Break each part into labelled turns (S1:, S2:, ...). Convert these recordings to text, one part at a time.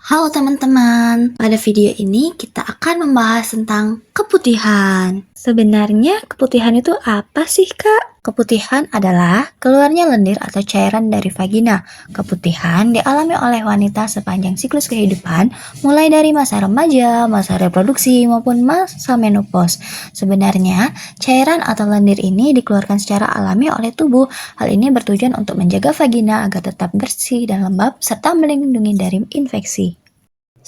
S1: Halo teman-teman, pada video ini kita akan membahas tentang keputihan. Sebenarnya keputihan itu apa sih Kak? Keputihan adalah keluarnya lendir atau cairan dari vagina. Keputihan dialami oleh wanita sepanjang siklus kehidupan, mulai dari masa remaja, masa reproduksi, maupun masa menopause. Sebenarnya, cairan atau lendir ini dikeluarkan secara alami oleh tubuh. Hal ini bertujuan untuk menjaga vagina agar tetap bersih dan lembab, serta melindungi dari infeksi.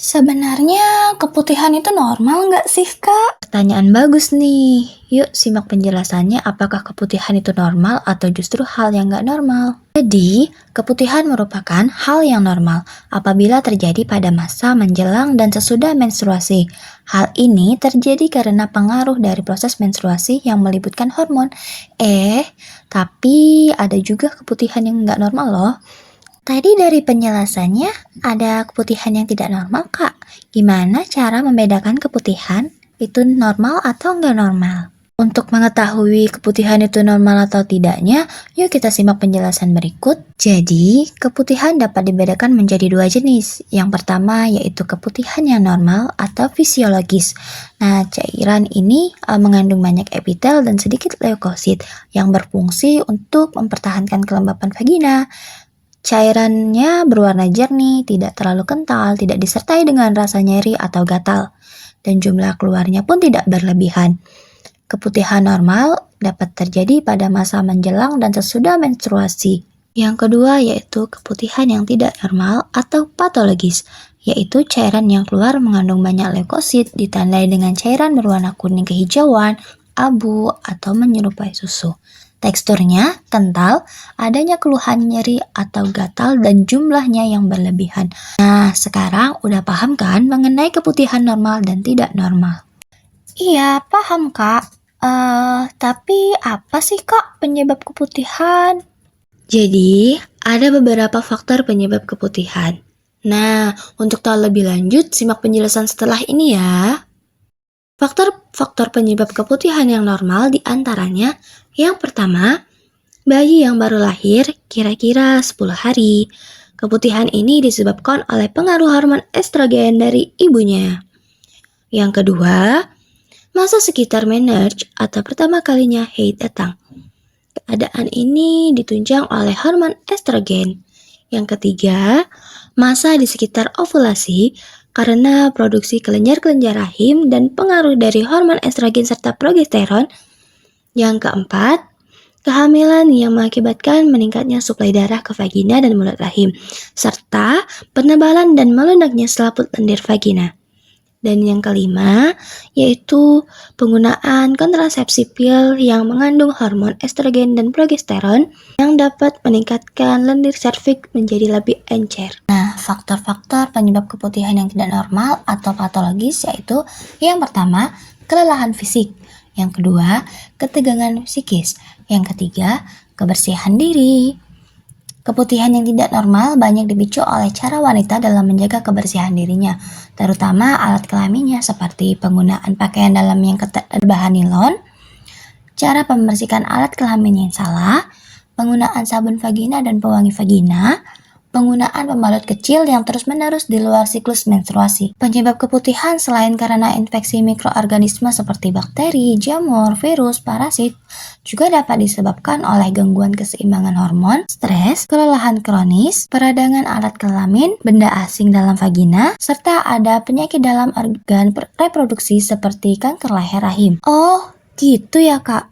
S1: Sebenarnya keputihan itu normal nggak sih, Kak? Pertanyaan bagus nih. Yuk simak penjelasannya, apakah keputihan itu normal atau justru hal yang nggak normal. Jadi, keputihan merupakan hal yang normal apabila terjadi pada masa menjelang dan sesudah menstruasi. Hal ini terjadi karena pengaruh dari proses menstruasi yang melibatkan hormon. Tapi ada juga keputihan yang nggak normal loh. Tadi dari penjelasannya ada keputihan yang tidak normal, Kak. Gimana cara membedakan keputihan itu normal atau nggak normal? Untuk mengetahui keputihan itu normal atau tidaknya, yuk kita simak penjelasan berikut. Jadi, keputihan dapat dibedakan menjadi dua jenis. Yang pertama yaitu keputihan yang normal atau fisiologis. Nah, cairan ini mengandung banyak epitel dan sedikit leukosit yang berfungsi untuk mempertahankan kelembapan vagina. Cairannya berwarna jernih, tidak terlalu kental, tidak disertai dengan rasa nyeri atau gatal, dan jumlah keluarnya pun tidak berlebihan. Keputihan normal dapat terjadi pada masa menjelang dan sesudah menstruasi. Yang kedua yaitu keputihan yang tidak normal atau patologis, yaitu cairan yang keluar mengandung banyak leukosit, ditandai dengan cairan berwarna kuning kehijauan, abu, atau menyerupai susu. Teksturnya kental, adanya keluhan nyeri atau gatal, dan jumlahnya yang berlebihan. Nah, sekarang udah paham kan mengenai keputihan normal dan tidak normal? Iya, paham Kak. Tapi apa sih Kak penyebab keputihan? Jadi, ada beberapa faktor penyebab keputihan. Nah, untuk tahu lebih lanjut, simak penjelasan setelah ini ya. Faktor-faktor penyebab keputihan yang normal diantaranya, yang pertama, bayi yang baru lahir kira-kira 10 hari. Keputihan ini disebabkan oleh pengaruh hormon estrogen dari ibunya. Yang kedua, masa sekitar menarche atau pertama kalinya haid datang. Keadaan ini ditunjang oleh hormon estrogen. Yang ketiga, masa di sekitar ovulasi karena produksi kelenjar-kelenjar rahim dan pengaruh dari hormon estrogen serta progesteron. Yang keempat, kehamilan yang mengakibatkan meningkatnya suplai darah ke vagina dan mulut rahim, serta penebalan dan melunaknya selaput lendir vagina. Dan yang kelima, yaitu penggunaan kontrasepsi pil yang mengandung hormon estrogen dan progesteron yang dapat meningkatkan lendir serviks menjadi lebih encer. Nah, faktor-faktor penyebab keputihan yang tidak normal atau patologis yaitu yang pertama, kelelahan fisik. Yang kedua, ketegangan psikis. Yang ketiga, kebersihan diri. Keputihan yang tidak normal banyak dipicu oleh cara wanita dalam menjaga kebersihan dirinya, terutama alat kelaminnya seperti penggunaan pakaian dalam yang ketat berbahan nilon, cara membersihkan alat kelamin yang salah, penggunaan sabun vagina dan pewangi vagina, penggunaan pembalut kecil yang terus-menerus di luar siklus menstruasi. Penyebab keputihan selain karena infeksi mikroorganisme seperti bakteri, jamur, virus, parasit, juga dapat disebabkan oleh gangguan keseimbangan hormon, stres, kelelahan kronis, peradangan alat kelamin, benda asing dalam vagina, serta ada penyakit dalam organ reproduksi seperti kanker leher rahim. Oh, gitu ya Kak.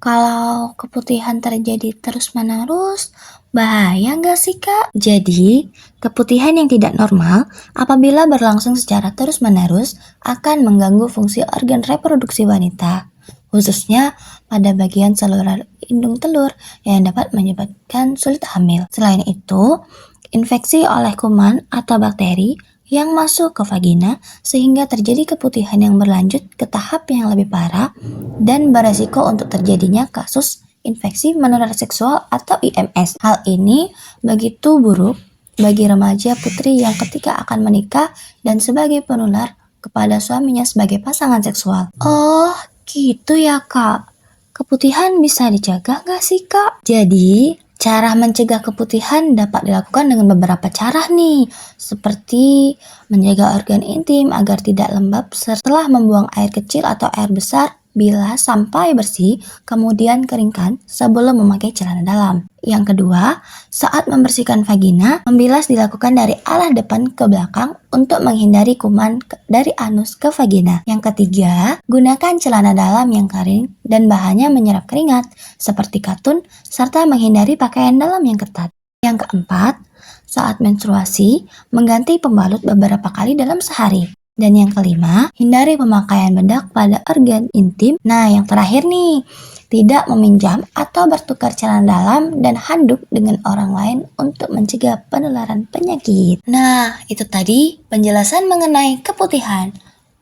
S1: Kalau keputihan terjadi terus-menerus, bahaya nggak sih Kak? Jadi, keputihan yang tidak normal apabila berlangsung secara terus-menerus akan mengganggu fungsi organ reproduksi wanita, khususnya pada bagian saluran indung telur yang dapat menyebabkan sulit hamil. Selain itu, infeksi oleh kuman atau bakteri yang masuk ke vagina sehingga terjadi keputihan yang berlanjut ke tahap yang lebih parah dan beresiko untuk terjadinya kasus infeksi menular seksual atau IMS. Hal ini begitu buruk bagi remaja putri yang ketika akan menikah dan sebagai penular kepada suaminya sebagai pasangan seksual. Oh, gitu ya Kak. Keputihan bisa dijaga nggak sih Kak? Jadi, Cara mencegah keputihan dapat dilakukan dengan beberapa cara nih, seperti menjaga organ intim agar tidak lembab setelah membuang air kecil atau air besar. Bila sampai bersih, kemudian keringkan sebelum memakai celana dalam. Yang kedua, saat membersihkan vagina, membilas dilakukan dari arah depan ke belakang untuk menghindari kuman dari anus ke vagina. Yang ketiga, gunakan celana dalam yang kering dan bahannya menyerap keringat, seperti katun, serta menghindari pakaian dalam yang ketat. Yang keempat, saat menstruasi, mengganti pembalut beberapa kali dalam sehari. Dan yang kelima, hindari pemakaian bedak pada organ intim. Nah, yang terakhir nih, tidak meminjam atau bertukar celana dalam dan handuk dengan orang lain untuk mencegah penularan penyakit. Nah, itu tadi penjelasan mengenai keputihan.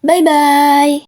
S1: Bye-bye!